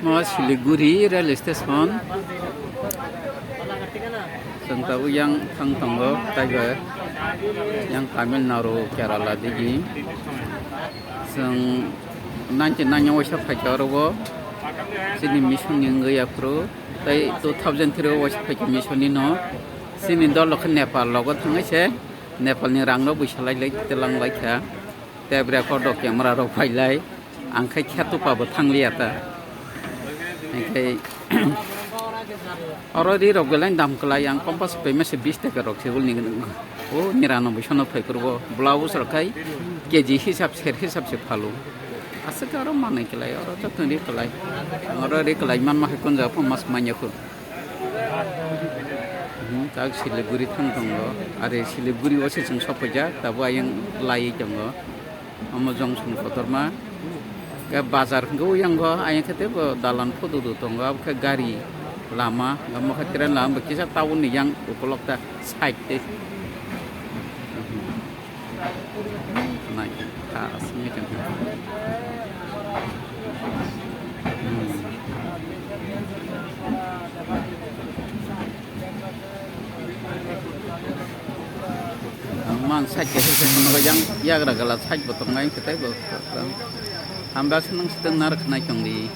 Mau Siliguri railway station. जों tahu yang tangtongo taiga yang Tamil Nadu Kerala digi जों 1999 wasa phajarogo sini mission yang gaya pro tai 2003 wasa phaj mission ni no sini dol lok Nepal logo thangai se Nepal ni rang no buisalai lai telang lai kha tabra ko dok camera ro phailai angkai khatu pa bo thangli ata angkai Already rogalan dam kelai yang kompas payment 20 টাকা রকছে বল নিগন ও 99 সন ফাই করব ব্লাউজ রাখাই কেজি হিসাব সের হিসাব সে ফালো আছে কারো মানে কেলাই আর তো তনি কেলাই আর রে কেলাই মান মাহে কোন যা ফমাস মাইয়াখু তাক সিলিগুড়ি থাংদङ आरो सिलिगुरि ओसे जों सफैजा दाबो आयं लायै दङ अमो जंसन फदरमा के बाजार गौ यांगो आयं खते दालान फदु दङ के गारि lama nggak mau ketiran lama kisah tahun nih yang ukolok dah side deh naik kasnya kan mang side ke sesuatu yang ya gara-gara side botong lain kita itu hamba senang sedang narik naik yang di